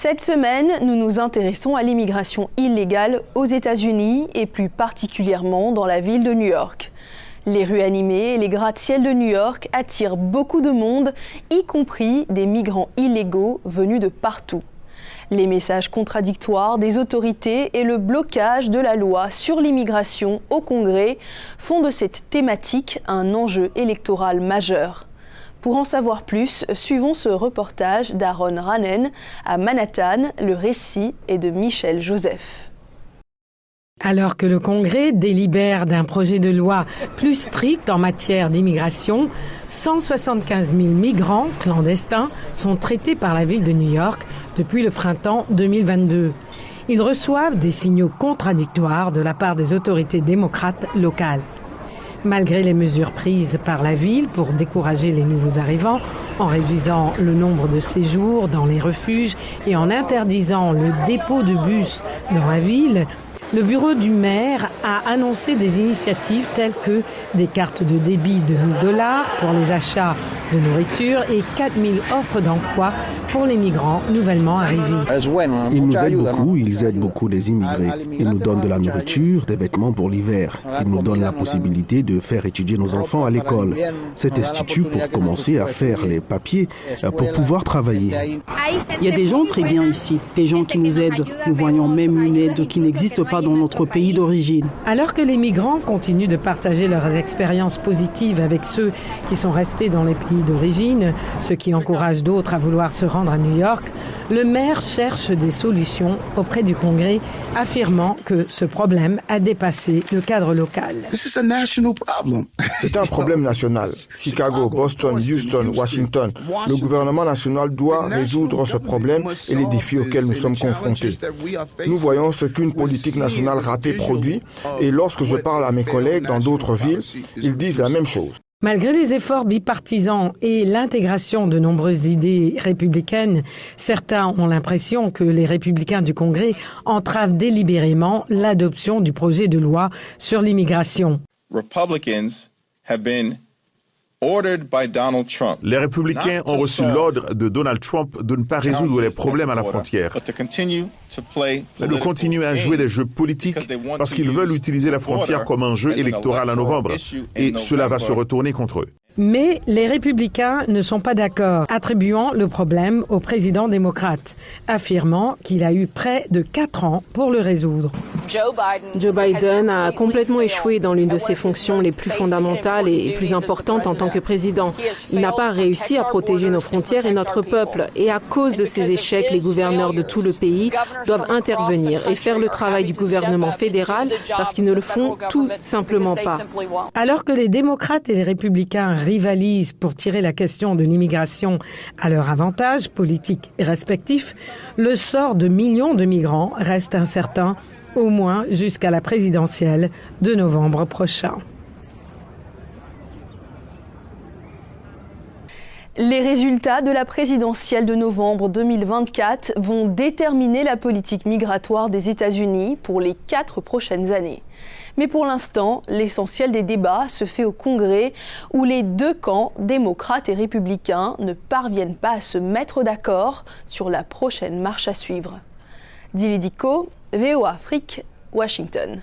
Cette semaine, nous nous intéressons à l'immigration illégale aux États-Unis et plus particulièrement dans la ville de New York. Les rues animées et les gratte-ciel de New York attirent beaucoup de monde, y compris des migrants illégaux venus de partout. Les messages contradictoires des autorités et le blocage de la loi sur l'immigration au Congrès font de cette thématique un enjeu électoral majeur. Pour en savoir plus, suivons ce reportage d'Aaron Ranen à Manhattan. Le récit est de Michel Joseph. Alors que le Congrès délibère d'un projet de loi plus strict en matière d'immigration, 175 000 migrants clandestins sont traités par la ville de New York depuis le printemps 2022. Ils reçoivent des signaux contradictoires de la part des autorités démocrates locales. Malgré les mesures prises par la ville pour décourager les nouveaux arrivants, en réduisant le nombre de séjours dans les refuges et en interdisant le dépôt de bus dans la ville, le bureau du maire a annoncé des initiatives telles que des cartes de débit de $1 000 pour les achats de nourriture et 4 000 offres d'emploi pour les migrants nouvellement arrivés. Ils nous aident beaucoup les immigrés. Ils nous donnent de la nourriture, des vêtements pour l'hiver. Ils nous donnent la possibilité de faire étudier nos enfants à l'école. Cet institut pour commencer à faire les papiers pour pouvoir travailler. Il y a des gens très bien ici, des gens qui nous aident. Nous voyons même une aide qui n'existe pas dans notre pays d'origine. Alors que les migrants continuent de partager leurs expériences positives avec ceux qui sont restés dans les pays d'origine, ce qui encourage d'autres à vouloir se rendre à New York, le maire cherche des solutions auprès du Congrès, affirmant que ce problème a dépassé le cadre local. C'est un problème national. Chicago, Boston, Houston, Washington. Le gouvernement national doit résoudre ce problème et les défis auxquels nous sommes confrontés. Nous voyons ce qu'une politique nationale ratée produit et lorsque je parle à mes collègues dans d'autres villes, ils disent la même chose. Malgré les efforts bipartisans et l'intégration de nombreuses idées républicaines, certains ont l'impression que les républicains du Congrès entravent délibérément l'adoption du projet de loi sur l'immigration. Les républicains ont reçu l'ordre de Donald Trump de ne pas résoudre les problèmes à la frontière, mais de continuer à jouer des jeux politiques parce qu'ils veulent utiliser la frontière comme un jeu électoral en novembre, et cela va se retourner contre eux. Mais les républicains ne sont pas d'accord, attribuant le problème au président démocrate, affirmant qu'il a eu près de 4 ans pour le résoudre. Joe Biden a complètement échoué dans l'une de ses fonctions les plus fondamentales et plus importantes en tant que président. Il n'a pas réussi à protéger nos frontières et notre peuple. Et à cause de ces échecs, les gouverneurs de tout le pays doivent intervenir et faire le travail du gouvernement fédéral parce qu'ils ne le font tout simplement pas. Alors que les démocrates et les républicains rivalisent pour tirer la question de l'immigration à leur avantage politique et respectif, le sort de millions de migrants reste incertain, au moins jusqu'à la présidentielle de novembre prochain. Les résultats de la présidentielle de novembre 2024 vont déterminer la politique migratoire des États-Unis pour les 4 prochaines années. Mais pour l'instant, l'essentiel des débats se fait au Congrès où les deux camps, démocrates et républicains, ne parviennent pas à se mettre d'accord sur la prochaine marche à suivre. Dili Diko, VOA Afrique, Washington.